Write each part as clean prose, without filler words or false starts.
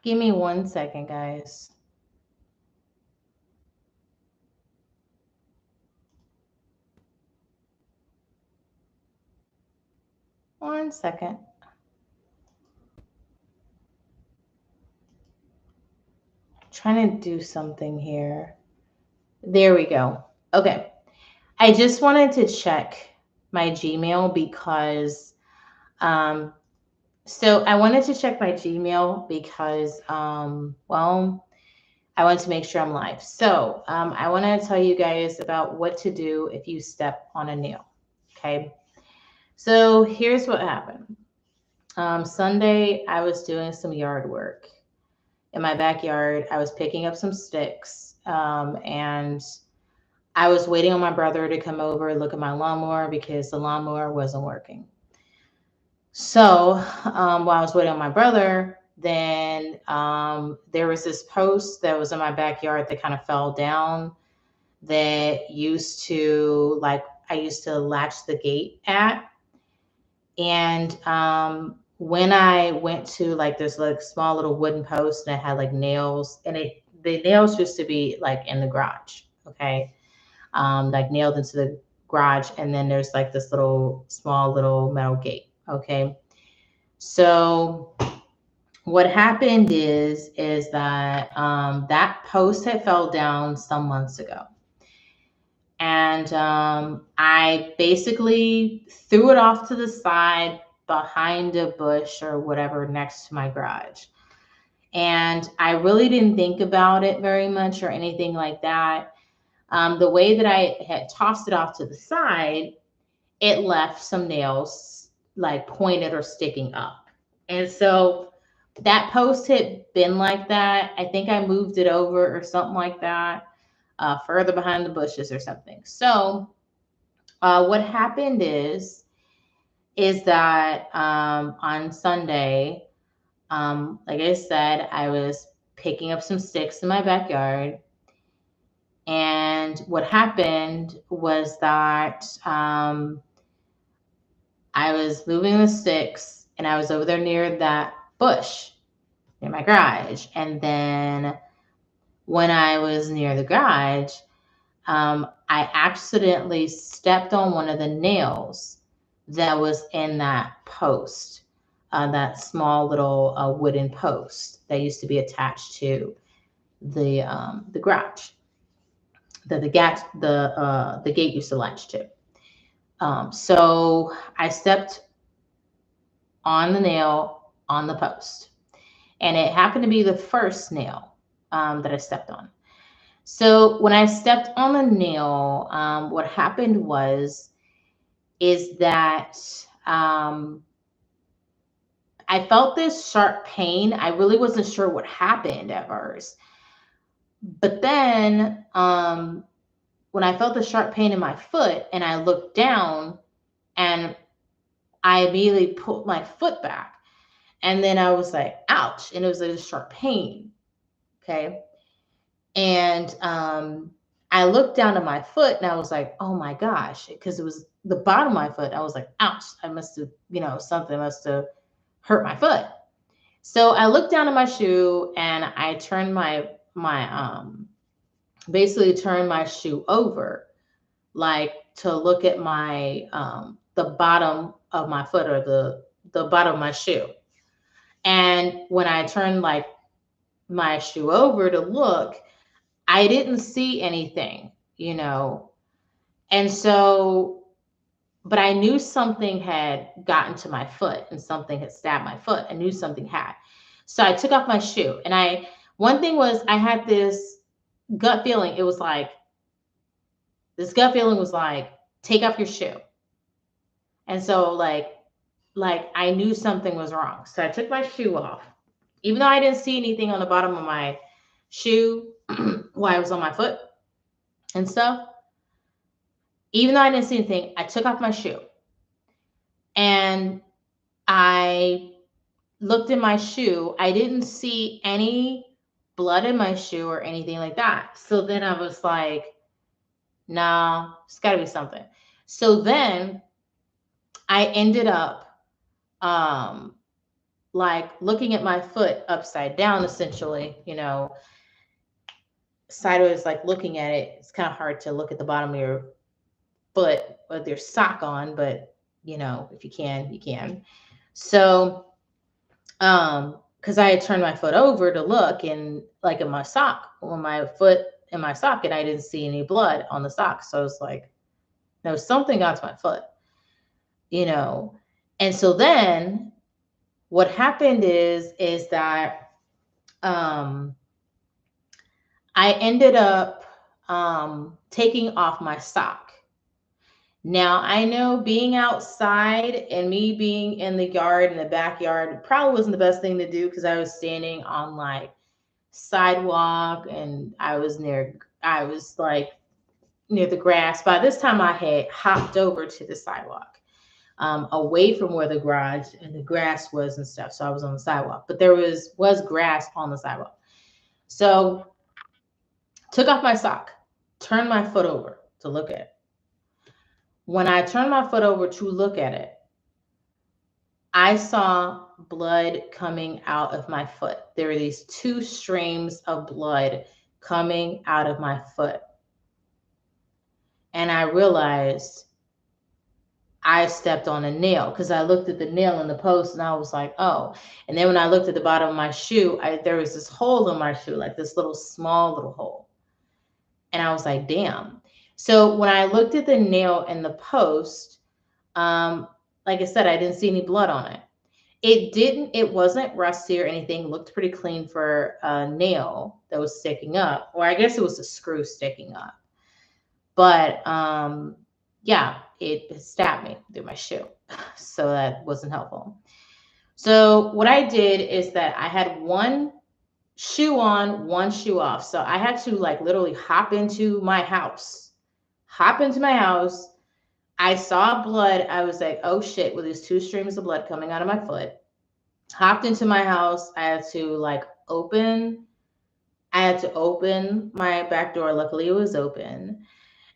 Give me 1 second, guys. One second. Trying to do something here. There we go. Okay. I just wanted to check my Gmail because um so I wanted to check my Gmail because well, I wanted to make sure I'm live. So I want to tell you guys about what to do if you step on a nail. Okay. So here's what happened. Sunday, I was doing some yard work in my backyard. I was picking up some sticks, and I was waiting on my brother to come over and look at my lawnmower because the lawnmower wasn't working. So while I was waiting on my brother, then there was this post that was in my backyard that kind of fell down that used to, like, I used to latch the gate at. And when I went to, like, this like small little wooden post and it had like nails, and the nails used to be like in the garage, okay, like nailed into the garage, and then there's like this little small little metal gate, okay. So what happened is that that post had fell down some months ago, and I basically threw it off to the side behind a bush or whatever next to my garage. And I really didn't think about it very much or anything like that. The way that I had tossed it off to the side, it left some nails like pointed or sticking up. And so that post had been like that. I think I moved it over or something like that, further behind the bushes or something. So what happened is that on Sunday, like I said, I was picking up some sticks in my backyard. And what happened was that I was moving the sticks and I was over there near that bush near my garage. And then when I was near the garage, I accidentally stepped on one of the nails that was in that post, that small little wooden post that used to be attached to the garage that the gate used to latch to. So I stepped on the nail on the post, and it happened to be the first nail that I stepped on. So when I stepped on the nail, what happened is that um, I felt this sharp pain. I really wasn't sure what happened at first, but then when I felt the sharp pain in my foot, and I looked down, and I immediately pulled my foot back, and then I was like, "Ouch!" And it was like a sharp pain. Okay, and I looked down at my foot and I was like, oh my gosh, because it was the bottom of my foot. I was like, ouch, I must have, something must have hurt my foot. So I looked down at my shoe and I turned my basically turned my shoe over, like to look at my the bottom of my foot, or the bottom of my shoe. And when I turned like my shoe over to look, I didn't see anything, you know. And so, but I knew something had gotten to my foot and something had stabbed my foot. I knew something had. So I took off my shoe, and one thing was, I had this gut feeling. It was like, this gut feeling was like, take off your shoe. And so like I knew something was wrong. So I took my shoe off, even though I didn't see anything on the bottom of my shoe while I was on my foot and stuff. Even though I didn't see anything, I took off my shoe and I looked in my shoe. I didn't see any blood in my shoe or anything like that. So then I was like, nah, it's got to be something. So then I ended up um, like looking at my foot upside down, essentially, sideways, like looking at it. It's kind of hard to look at the bottom of your foot with your sock on, but if you can, you can. So, because I had turned my foot over to look, and like in my sock, on my foot in my sock, and I didn't see any blood on the sock. So I was like, no, something got to my foot, And so then what happened is that I ended up taking off my sock. Now, I know being outside and me being in the yard, in the backyard, probably wasn't the best thing to do because I was standing on like sidewalk, and I was like near the grass. By this time I had hopped over to the sidewalk, away from where the garage and the grass was and stuff. So I was on the sidewalk, but there was grass on the sidewalk. So took off my sock, turned my foot over to look at it. When I turned my foot over to look at it, I saw blood coming out of my foot. There were these 2 streams of blood coming out of my foot. And I realized I stepped on a nail, because I looked at the nail in the post and I was like, oh. And then when I looked at the bottom of my shoe, there was this hole in my shoe, like this small little hole. And I was like, damn. So when I looked at the nail in the post, like I said, I didn't see any blood on it. It wasn't rusty or anything. Looked pretty clean for a nail that was sticking up, or I guess it was a screw sticking up. But yeah, it stabbed me through my shoe. So that wasn't helpful. So what I did is that I had one shoe on, one shoe off. So I had to like literally hop into my house. I saw blood. I was like, oh shit, with these 2 streams of blood coming out of my foot. Hopped into my house. I had to open my back door. Luckily it was open.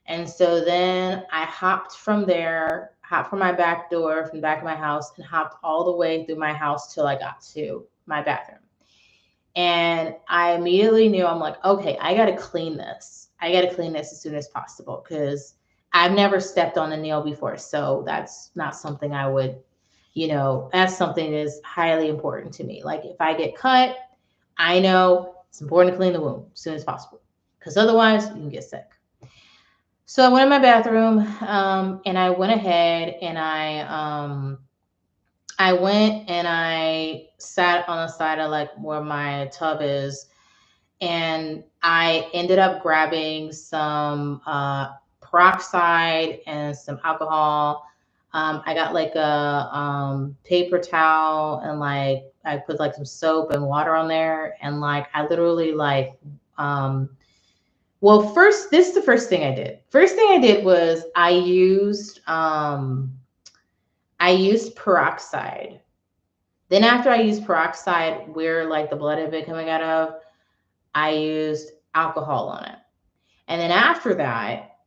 And so then I hopped from my back door, from the back of my house, and hopped all the way through my house till I got to my bathroom. And I immediately knew, I'm like, okay, I got to clean this. As soon as possible, because I've never stepped on a nail before. So that's not something I would, that's something that is highly important to me. Like if I get cut, I know it's important to clean the wound as soon as possible, because otherwise you can get sick. So I went in my bathroom, and I went ahead and I went and I sat on the side of like where my tub is, and I ended up grabbing some peroxide and some alcohol. I got like a paper towel, and like I put like some soap and water on there, and like I literally well, this is the first thing I did. First thing I did was I used peroxide. Then after I used peroxide, where like the blood had been coming out of, I used alcohol on it. And then after that,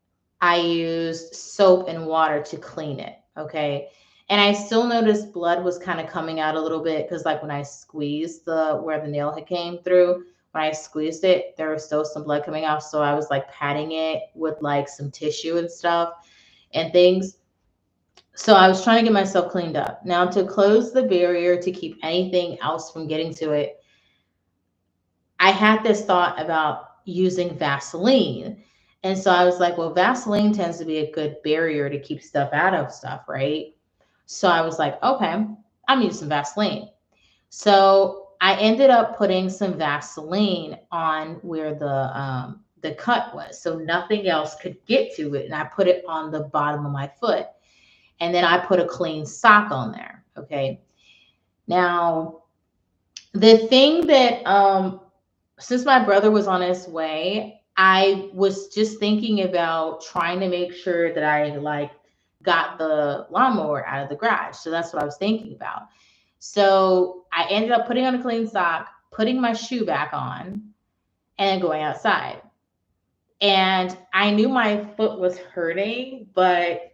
I used soap and water to clean it. Okay. And I still noticed blood was kind of coming out a little bit, because like when I squeezed where the nail had came through, when I squeezed it, there was still some blood coming out. So I was like patting it with like some tissue and stuff and things. So I was trying to get myself cleaned up. Now, to close the barrier, to keep anything else from getting to it, I had this thought about using Vaseline. And so I was like, well, Vaseline tends to be a good barrier to keep stuff out of stuff, right? So I was like, okay, I'm using Vaseline. So I ended up putting some Vaseline on where the cut was, so nothing else could get to it. And I put it on the bottom of my foot. And then I put a clean sock on there. Okay. Now, the thing that, since my brother was on his way, I was just thinking about trying to make sure that I like got the lawnmower out of the garage. So that's what I was thinking about. So I ended up putting on a clean sock, putting my shoe back on, and going outside. And I knew my foot was hurting, but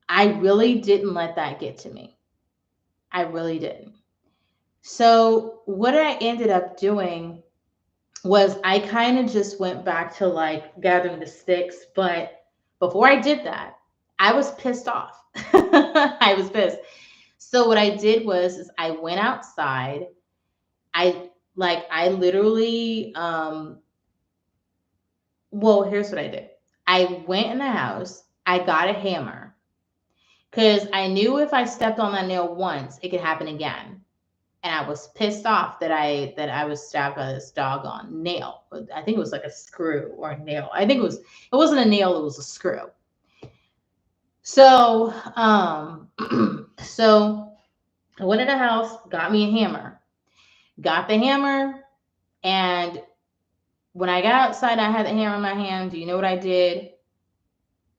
I really didn't let that get to me. I really didn't. So what I ended up doing was I kind of just went back to like gathering the sticks. But before I did that, I was pissed off. I was pissed. So what I did was is I went outside. I literally well, here's what I did. I went in the house, I got a hammer because I knew if I stepped on that nail once, it could happen again. And I was pissed off that I was stabbed by this doggone nail. I think it was like a screw or a nail. I think it wasn't a nail, it was a screw. So so I went in the house, got me a hammer, got the hammer, and when I got outside, I had the hammer in my hand. Do you know what I did?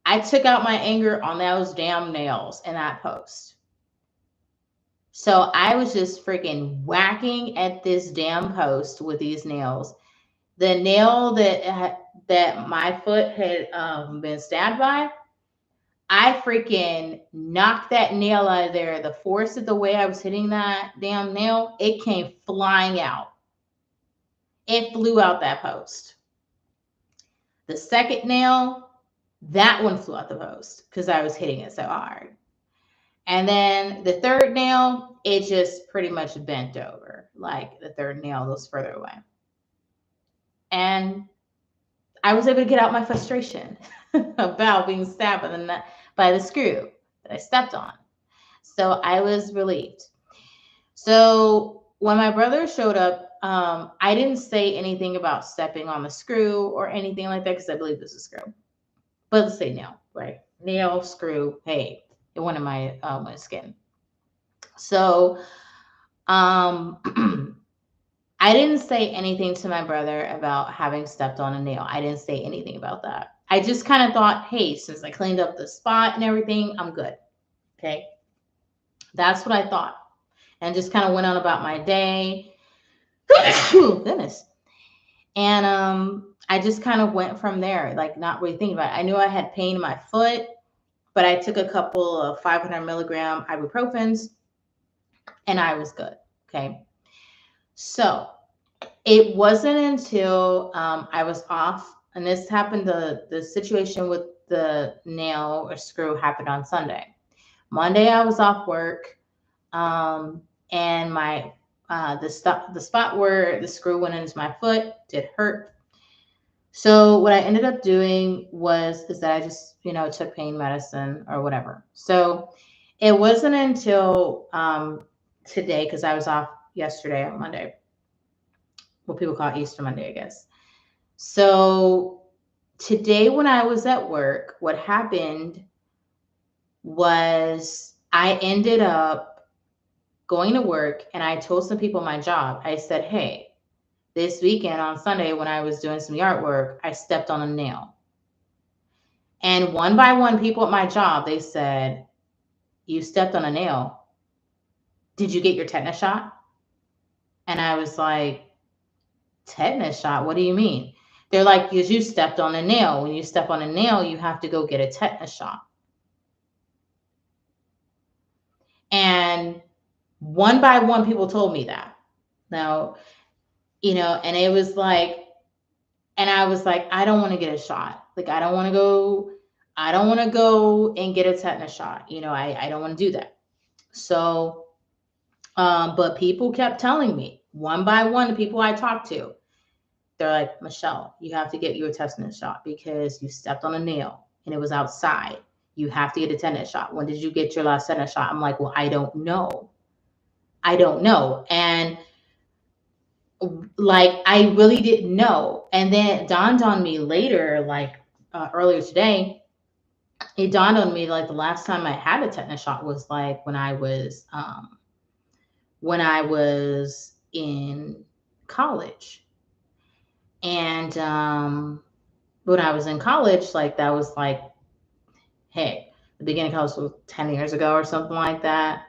I took out my anger on those damn nails in that post. So I was just freaking whacking at this damn post with these nails. The nail that my foot had been stabbed by, I freaking knocked that nail out of there. The force of the way I was hitting that damn nail, it came flying out. It flew out that post. The second nail, that one flew out the post because I was hitting it so hard. And then the third nail, it just pretty much bent over. Like the third nail was further away. And I was able to get out my frustration about being stabbed by the screw that I stepped on. So I was relieved. So when my brother showed up, I didn't say anything about stepping on the screw or anything like that because I believe this is a screw. But let's say nail, right? Nail, screw, hey, it went in my skin. So I didn't say anything to my brother about having stepped on a nail. I didn't say anything about that. I just kind of thought, hey, since I cleaned up the spot and everything, I'm good. Okay. That's what I thought. And just kind of went on about my day. Goodness. And I just kind of went from there, like not really thinking about it. I knew I had pain in my foot, but I took a couple of 500 milligram ibuprofens and I was good. Okay. So it wasn't until I was off, and this happened, the situation with the nail or screw happened on Sunday. Monday, I was off work, and my the spot where the screw went into my foot did hurt. So what I ended up doing is that I just took pain medicine or whatever. So it wasn't until today, because I was off yesterday on Monday, what people call Easter Monday, I guess. So today when I was at work, what happened was I ended up going to work and I told some people at my job, I said, hey, this weekend on Sunday when I was doing some yard work, I stepped on a nail. And one by one, people at my job, they said, you stepped on a nail. Did you get your tetanus shot? And I was like, tetanus shot? What do you mean? They're like, because you stepped on a nail. When you step on a nail, you have to go get a tetanus shot. And one by one, people told me that. Now, and it was like, and I was like, I don't want to get a shot. Like, I don't want to go and get a tetanus shot. I don't want to do that. So, but people kept telling me one by one, the people I talked to, they're like, Michelle, you have to get your tetanus shot because you stepped on a nail and it was outside. You have to get a tetanus shot. When did you get your last tetanus shot? I'm like, well, I don't know. And like, I really didn't know. And then it dawned on me later, like earlier today, it dawned on me like the last time I had a tetanus shot was like when I was in college. And when I was in college, like that was like, hey, the beginning of college was 10 years ago or something like that.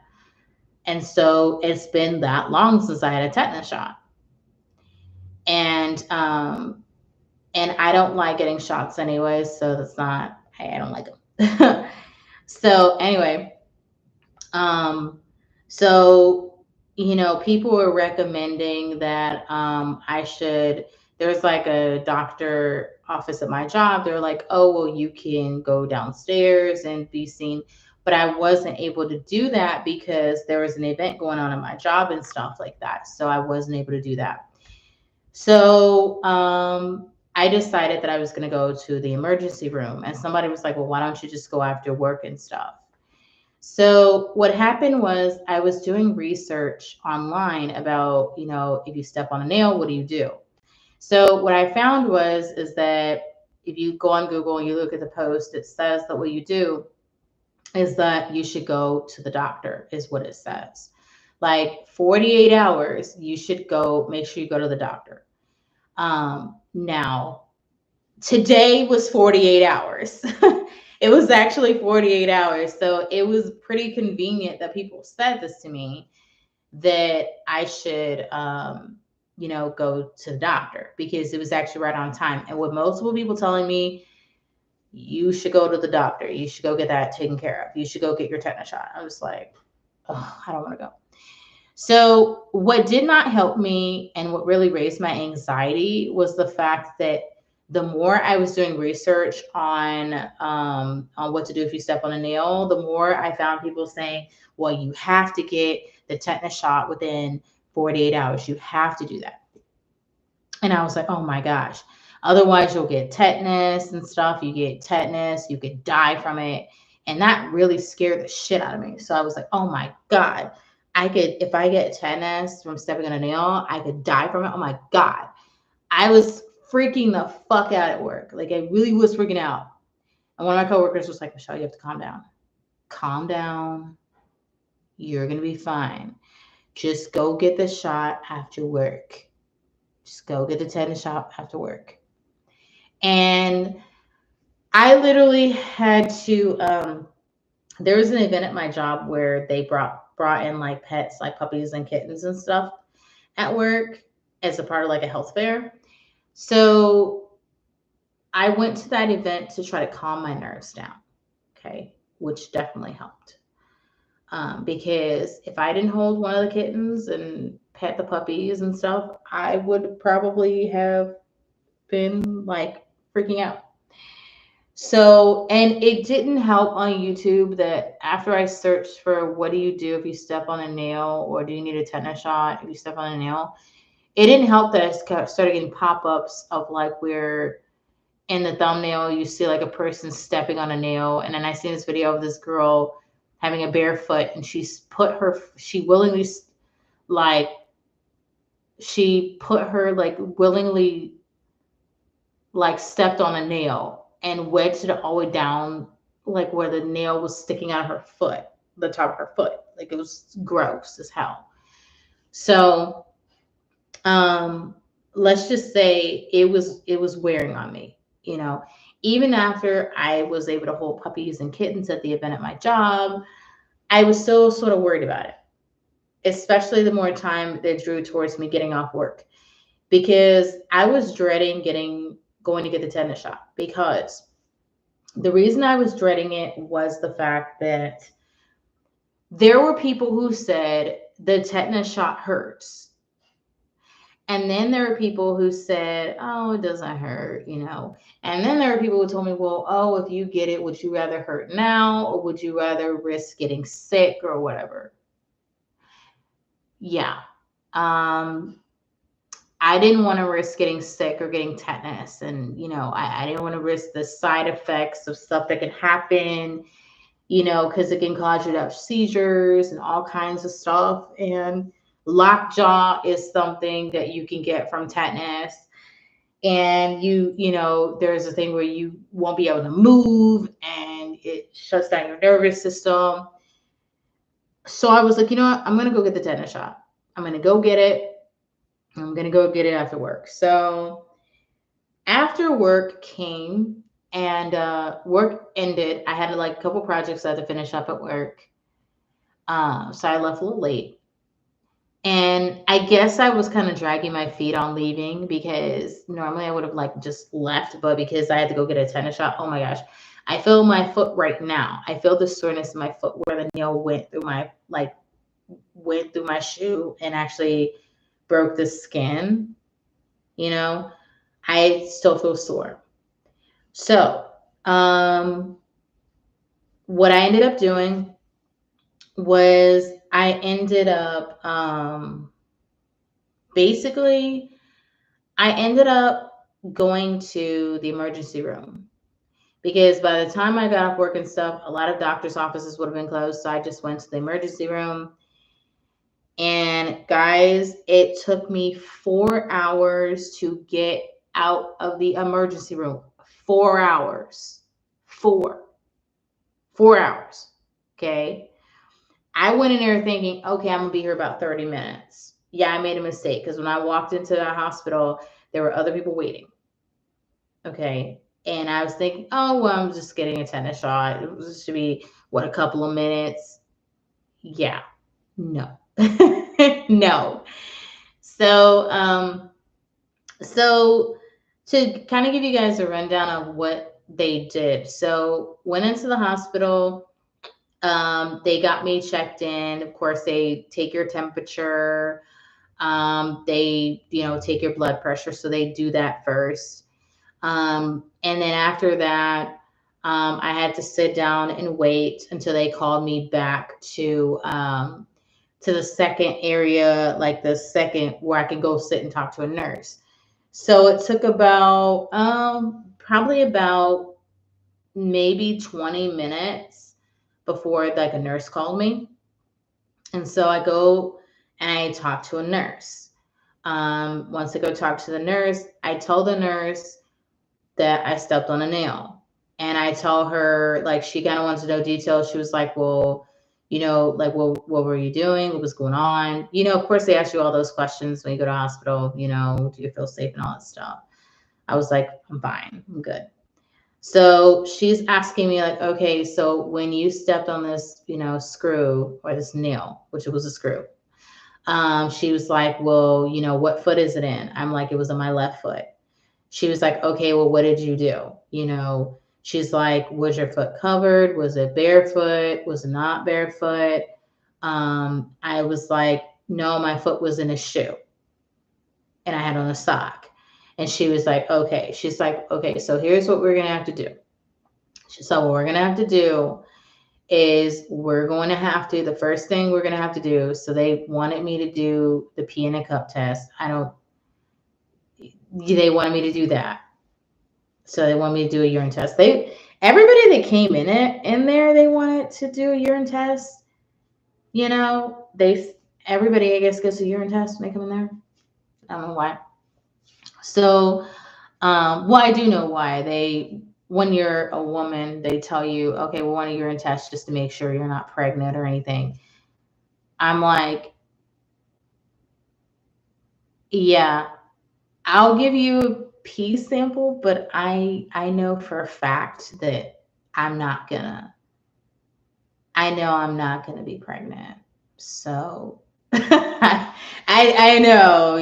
And so it's been that long since I had a tetanus shot. And I don't like getting shots anyway, so that's not, I don't like them. So anyway, So, people were recommending that I should, there's like a doctor office at my job. They're like, oh, well, you can go downstairs and be seen. But I wasn't able to do that because there was an event going on at my job and stuff like that. So I wasn't able to do that. So I decided that I was going to go to the emergency room. And somebody was like, well, why don't you just go after work and stuff? So what happened was I was doing research online about, if you step on a nail, what do you do? So what I found was is that if you go on Google and you look at the post, it says that what you do is that you should go to the doctor, is what it says. Like 48 hours, you should go, make sure you go to the doctor. Now, today was 48 hours. It was actually 48 hours. So it was pretty convenient that people said this to me, that I should, go to the doctor, because it was actually right on time. And with multiple people telling me, you should go to the doctor, you should go get that taken care of, you should go get your tetanus shot, I was like, oh, I don't want to go. So what did not help me and what really raised my anxiety was the fact that the more I was doing research on what to do if you step on a nail, the more I found people saying, well, you have to get the tetanus shot within 48 hours. You have to do that. And I was like, oh my gosh. Otherwise, you'll get tetanus and stuff. You get tetanus, you could die from it. And that really scared the shit out of me. So I was like, oh my God, if I get tetanus from stepping on a nail, I could die from it. Oh my God. I was freaking the fuck out at work. Like, I really was freaking out. And one of my coworkers was like, Michelle, you have to calm down. Calm down. You're going to be fine. Just go get the shot after work. Just go get the tetanus shot after work. And I literally had to, there was an event at my job where they brought in like pets, like puppies and kittens and stuff at work as a part of like a health fair. So I went to that event to try to calm my nerves down. Okay. Which definitely helped. Because if I didn't hold one of the kittens and pet the puppies and stuff, I would probably have been like freaking out. So, and it didn't help on YouTube that after I searched for what do you do if you step on a nail, or do you need a tetanus shot if you step on a nail, it didn't help that I started getting pop-ups of like where in the thumbnail you see like a person stepping on a nail. And then I seen this video of this girl having a bare foot, and she willingly like willingly like stepped on a nail and wedged it all the way down, like where the nail was sticking out of her foot, the top of her foot. Like, it was gross as hell. So let's just say it was wearing on me, even after I was able to hold puppies and kittens at the event at my job, I was still sort of worried about it, especially the more time that drew towards me getting off work, because I was dreading going to get the tetanus shot. Because the reason I was dreading it was the fact that there were people who said the tetanus shot hurts. And then there were people who said, oh, it doesn't hurt, And then there were people who told me, well, oh, if you get it, would you rather hurt now, or would you rather risk getting sick or whatever? Yeah. I didn't want to risk getting sick or getting tetanus. And, I didn't want to risk the side effects of stuff that can happen, because it can cause you to have seizures and all kinds of stuff. And lockjaw is something that you can get from tetanus. And there's a thing where you won't be able to move and it shuts down your nervous system. So I was like, you know what? I'm going to go get the tetanus shot. I'm going to go get it. I'm going to go get it after work. So after work came and work ended, I had like a couple projects I had to finish up at work. So I left a little late. And I guess I was kind of dragging my feet on leaving, because normally I would have like just left, but because I had to go get a tetanus shot, oh my gosh, I feel my foot right now. I feel the soreness in my foot where the nail went through my like went through my shoe and actually broke the skin, you know, I still feel sore. So, what I ended up doing was I ended up basically I ended up going to the emergency room because by the time I got off work and stuff, a lot of doctors' offices would have been closed. So I just went to the emergency room. And guys, it took me 4 hours to get out of the emergency room. 4 hours. 4 hours. Okay. I went in there thinking, okay, I'm going to be here about 30 minutes. Yeah, I made a mistake because when I walked into the hospital, there were other people waiting. Okay. And I was thinking, oh, well, I'm just getting a tennis shot. It should be, what, a couple of minutes? Yeah. No. No. So, so to kind of give you guys a rundown of what they did. So went into the hospital. They got me checked in. Of course, they take your temperature. They, take your blood pressure. So they do that first. And then after that, I had to sit down and wait until they called me back to the second area, like the second where I could go sit and talk to a nurse. So it took about probably about maybe 20 minutes before like a nurse called me. And so I go and I talk to a nurse. Once I go talk to the nurse, I tell the nurse that I stepped on a nail. And I tell her, like, she kind of wants to know details. She was like, well, like, well, what were you doing? What was going on? Of course, they ask you all those questions when you go to hospital, do you feel safe and all that stuff. I was like, I'm fine. I'm good. So she's asking me, like, okay, so when you stepped on this, screw or this nail, which it was a screw, she was like, well, what foot is it in? I'm like, it was on my left foot. She was like, okay, well, what did you do? She's like, was your foot covered? Was it barefoot? Was it not barefoot? I was like, no, my foot was in a shoe and I had on a sock. And she was like, okay. She's like, okay, so here's what we're going to have to do. She said, what we're going to have to do is the first thing we're going to have to do. So they wanted me to do the pee in a cup test. They wanted me to do that. So they want me to do a urine test. Everybody that came in there, they wanted to do a urine test. Everybody, I guess, gets a urine test when they come in there. I don't know why. So, well, I do know why. When you're a woman, they tell you, okay, we want a urine test just to make sure you're not pregnant or anything. I'm like, yeah, I'll give you a pee sample, but I know for a fact that I'm not gonna. I know I'm not gonna be pregnant. So I know,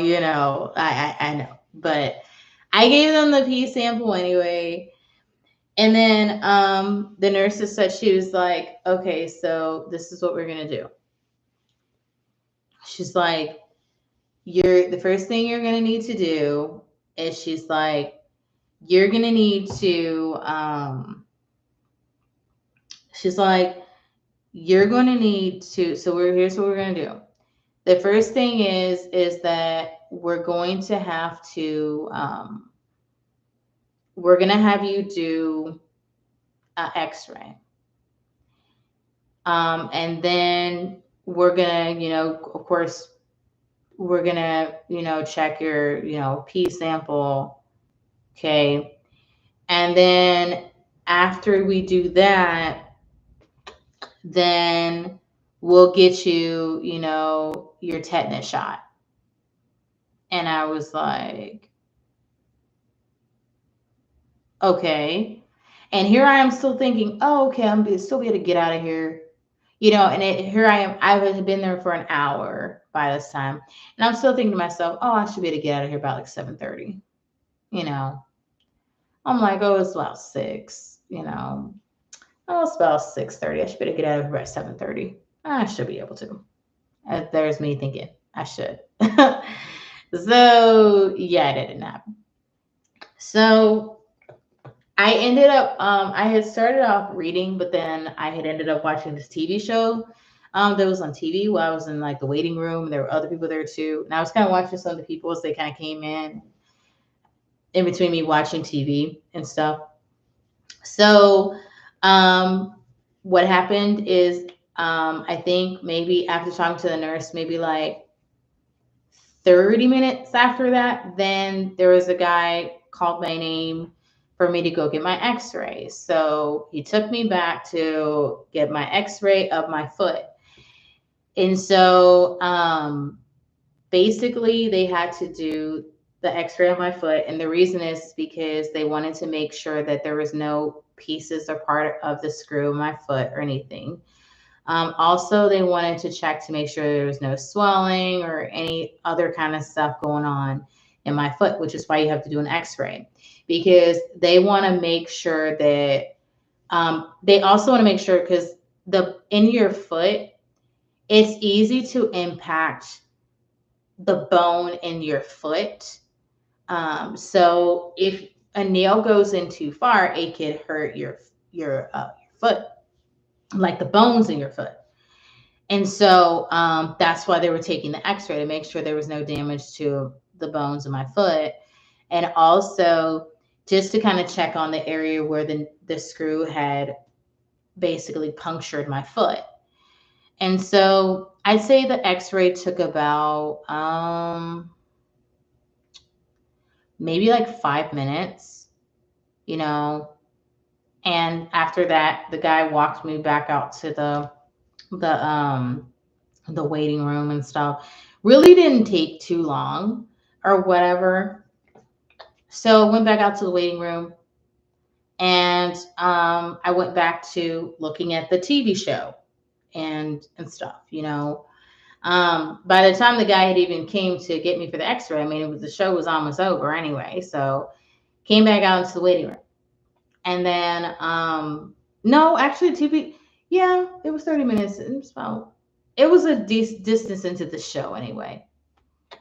I know, but I gave them the pee sample anyway. And then the nurses said, she was like, okay, so this is what we're gonna do. She's like, the first thing you're gonna need to do is, she's like, you're gonna need to she's like, you're gonna need to, so here's what we're gonna do. The first thing is that we're going to have you do an X-ray. And then we're gonna, of course, we're gonna, check your, pee sample. Okay. And then after we do that, then we'll get you, your tetanus shot. And I was like, okay. And here I am still thinking, oh, okay, I'm still be able to get out of here. And here I am. I had been there for an hour by this time. And I'm still thinking to myself, oh, I should be able to get out of here about like 7:30. I'm like, oh, it's about 6, Oh, it's about 6:30. I should be able to get out of here by 7:30. I should be able to. There's me thinking I should. So yeah, it didn't happen. So I ended up, I had started off reading, but then I had ended up watching this TV show that was on TV while I was in like the waiting room. There were other people there too. And I was kind of watching some of the people as they kind of came in between me watching TV and stuff. So, um, what happened is, I think maybe after talking to the nurse, maybe like 30 minutes after that, then there was a guy called my name for me to go get my x-ray. So he took me back to get my x-ray of my foot. And so basically they had to do the x-ray of my foot. And the reason is because they wanted to make sure that there was no pieces or part of the screw in my foot or anything. Also, they wanted to check to make sure there was no swelling or any other kind of stuff going on in my foot, which is why you have to do an x-ray, because they want to make sure that they also want to make sure, because the in your foot, it's easy to impact the bone in your foot. So if a nail goes in too far, it could hurt your foot, like the bones in your foot. And so that's why they were taking the x-ray to make sure there was no damage to the bones of my foot. And also just to kind of check on the area where the screw had basically punctured my foot. And so I'd say the x-ray took about maybe like 5 minutes, you know. And after that, the guy walked me back out to the the waiting room and stuff. Really didn't take too long or whatever. So went back out to the waiting room, and I went back to looking at the TV show and stuff, you know. By the time the guy had even came to get me for the x-ray, I mean, the show was almost over anyway. So came back out into the waiting room. And then no, actually TV, yeah, it was 30 minutes. It was a distance into the show anyway.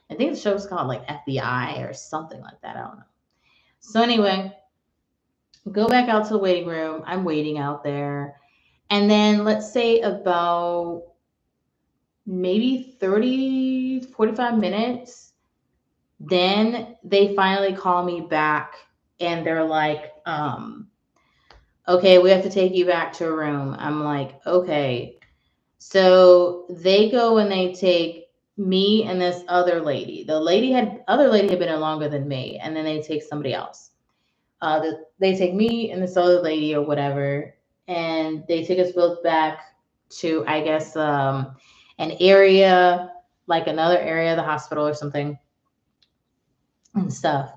I think the show was called like FBI or something like that. I don't know. So anyway, go back out to the waiting room. I'm waiting out there. And then let's say about maybe 30, 45 minutes, then they finally call me back and they're like, okay, we have to take you back to a room. I'm like, okay. So they go and they take me and this other lady. Other lady had been in longer than me, and then they take somebody else. They take me and this other lady or whatever, and they take us both back to, I guess, an area, like another area of the hospital or something and stuff.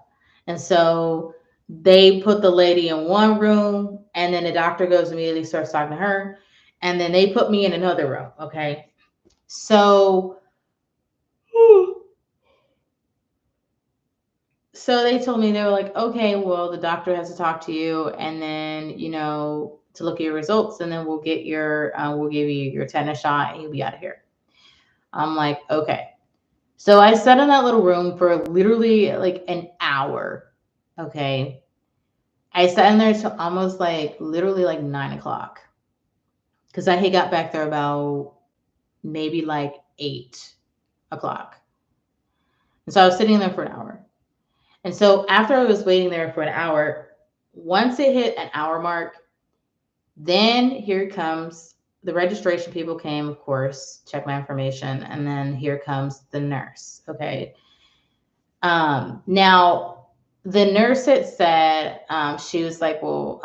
And so they put the lady in one room, and then the doctor goes immediately starts talking to her, and then they put me in another room. Okay, so so they told me, they were like, okay, well, the doctor has to talk to you, and then to look at your results, and then we'll give you your tetanus shot, and you'll be out of here. I'm like, okay. So I sat in that little room for literally like an hour. Okay. I sat in there till almost like literally like 9 o'clock, because I had got back there about maybe like 8 o'clock. And so I was sitting there for an hour. And so after I was waiting there for an hour, once it hit an hour mark, then here comes the registration people came, of course, check my information, and then here comes the nurse. Okay. Now the nurse had said, she was like, well,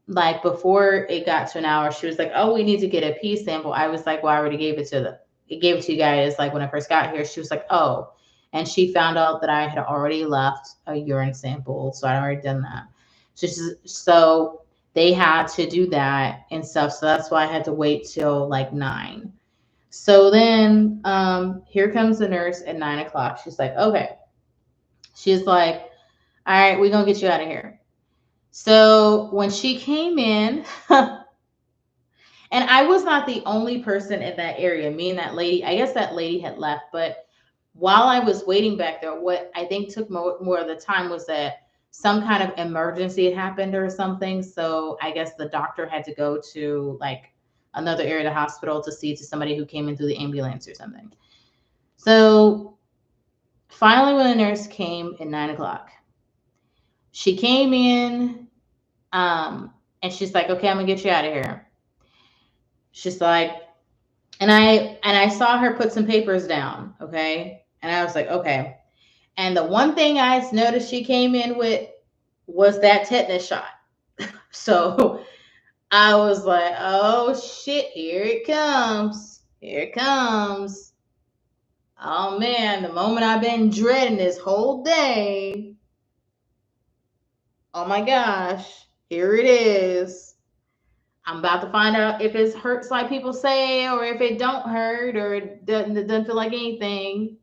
like before it got to an hour, she was like, oh, we need to get a pee sample. I was like, well, I already gave it to you guys. Like when I first got here, she was like, oh, and she found out that I had already left a urine sample. So I'd already done that. So they had to do that and stuff. So that's why I had to wait till like 9. So then here comes the nurse at 9 o'clock. She's like, okay. She's like, all right, we're going to get you out of here. So when she came in, And I was not the only person in that area. Me and that lady, I guess that lady had left, but while I was waiting back there, what I think took more of the time was that some kind of emergency had happened or something. So I guess the doctor had to go to like another area of the hospital to see to somebody who came in through the ambulance or something. So finally, when the nurse came at 9 o'clock, she came in, and she's like, "Okay, I'm gonna get you out of here." She's like, and I saw her put some papers down, okay, and I was like, okay. And the one thing I noticed she came in with was that tetanus shot. So I was like, oh shit, here it comes. Here it comes. Oh man, the moment I've been dreading this whole day. Oh my gosh, here it is. I'm about to find out if it hurts like people say, or if it don't hurt, or it doesn't feel like anything.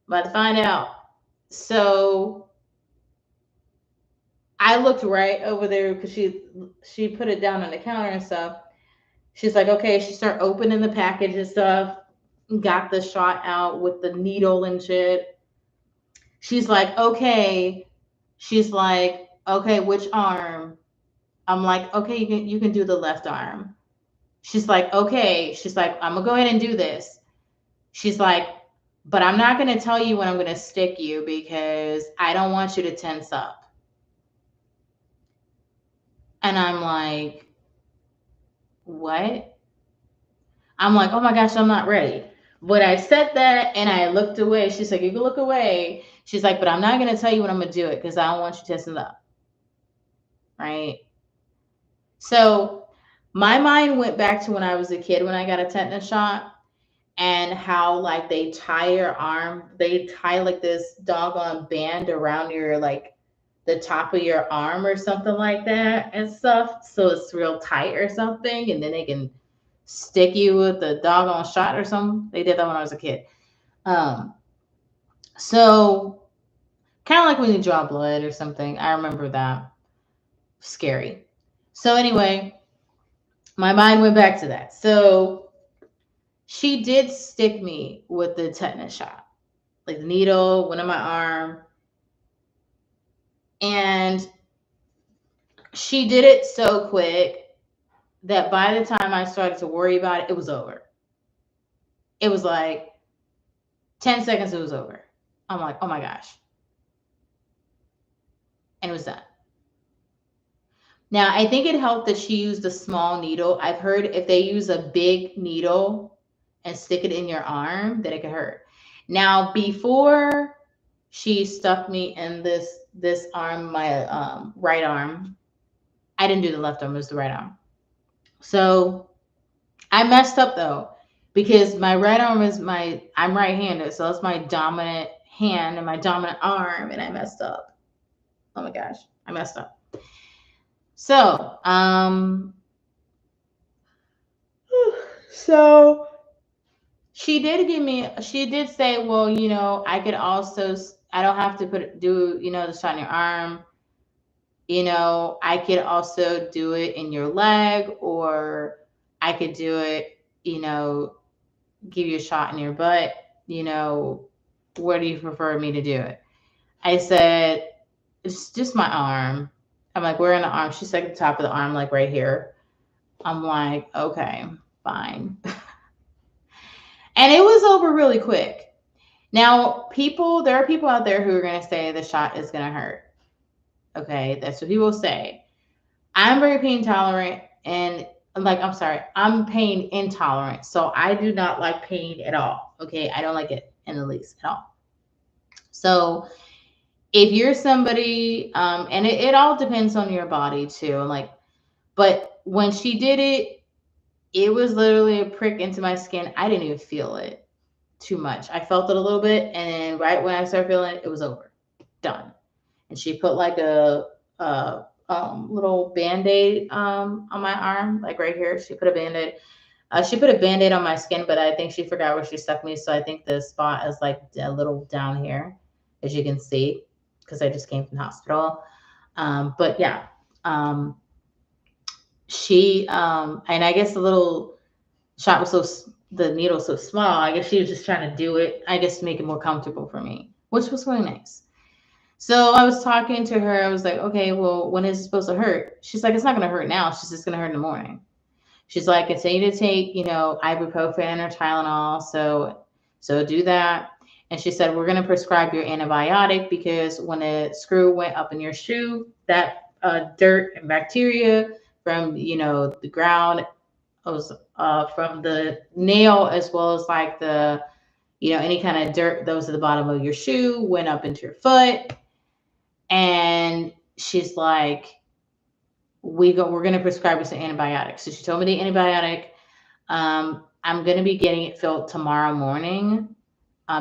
About to find out. So I looked right over there because she put it down on the counter and stuff. She's like, okay. She started opening the package and stuff. Got the shot out with the needle and shit. She's like, okay. She's like, okay, which arm? I'm like, okay, you can do the left arm. She's like, okay. She's like, I'm gonna go ahead and do this. She's like, but I'm not gonna tell you when I'm gonna stick you because I don't want you to tense up. And I'm like, what? I'm like, oh my gosh, I'm not ready. But I said that and I looked away. She's like, you can look away. She's like, but I'm not going to tell you when I'm going to do it because I don't want you testing it up. Right. So my mind went back to when I was a kid when I got a tetanus shot and how like they tie your arm, they tie like this doggone band around your like the top of your arm or something like that and stuff. So it's real tight or something. And then they can stick you with the doggone shot or something. They did that when I was a kid. Um, so kind of like when you draw blood or something. I remember that. Scary. So anyway, my mind went back to that. So she did stick me with the tetanus shot. Like the needle went in my arm. And she did it so quick that by the time I started to worry about it, it was over. It was like 10 seconds, it was over. I'm like, oh my gosh. And it was done. Now, I think it helped that she used a small needle. I've heard if they use a big needle and stick it in your arm, that it could hurt. Now, before she stuck me in this arm, my right arm, I didn't do the left arm, it was the right arm. So I messed up though, because my right arm is I'm right-handed, so it's my dominant hand and my dominant arm, and I messed up. Oh my gosh, I messed up. So, so she did say, well, I could also, I don't have to do the shot in your arm. I could also do it in your leg, or I could do it, give you a shot in your butt. Where do you prefer me to do it? I said, it's just my arm. I'm like, where in the arm? She's like, the top of the arm, like right here. I'm like, okay, fine. And it was over really quick. Now, there are people out there who are going to say the shot is going to hurt. Okay, that's what people say. I'm very pain tolerant, and I'm pain intolerant. So I do not like pain at all. Okay, I don't like it in the least at all. So if you're somebody, and it all depends on your body too. But when she did it, it was literally a prick into my skin. I didn't even feel it too much. I felt it a little bit, and right when I started feeling it, it was over, done. And she put like a little band-aid on my arm, like right here. She put a band-aid. She put a band-aid on my skin, but I think she forgot where she stuck me. So I think the spot is like a little down here, as you can see, because I just came from the hospital. But yeah, she and I guess the little shot was the needle so small. I guess she was just trying to do it, I guess, to make it more comfortable for me, which was really nice. So I was talking to her. I was like, okay, well, when is it supposed to hurt? She's like, it's not going to hurt now. She's just going to hurt in the morning. She's like, continue to take, ibuprofen or Tylenol. So do that. And she said, we're going to prescribe your antibiotic because when the screw went up in your shoe, that dirt and bacteria from, the ground was from the nail, as well as like the, any kind of dirt that was at the bottom of your shoe went up into your foot. And she's like, we're going to prescribe you some antibiotics. So she told me the antibiotic. I'm going to be getting it filled tomorrow morning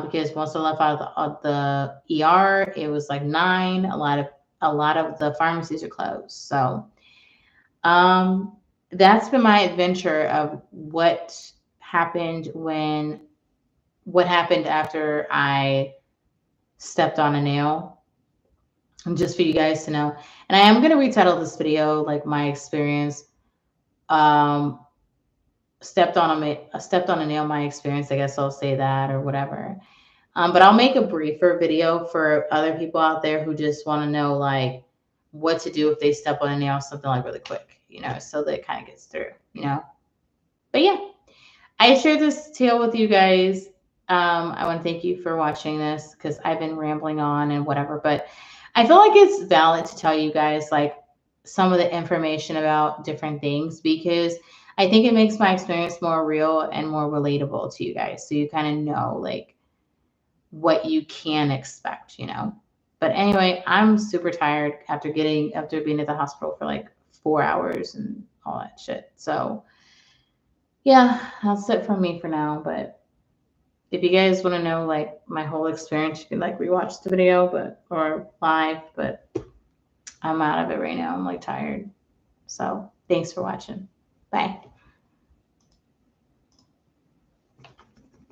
because once I left out of the ER, it was like 9. A lot of the pharmacies are closed. So that's been my adventure of what happened after I stepped on a nail. And just for you guys to know. And I am going to retitle this video like my experience. Stepped on a nail, my experience. I guess I'll say that or whatever. But I'll make a briefer video for other people out there who just want to know like what to do if they step on a nail, something like really quick, so that it kind of gets through, But yeah, I shared this tale with you guys. I want to thank you for watching this because I've been rambling on and whatever, but I feel like it's valid to tell you guys like some of the information about different things because I think it makes my experience more real and more relatable to you guys. So you kind of know like what you can expect, But anyway, I'm super tired after being at the hospital for like 4 hours and all that shit. So yeah, that's it from me for now. But if you guys want to know like my whole experience, you can like rewatch the video, or live. But I'm out of it right now. I'm like tired. So thanks for watching. Bye.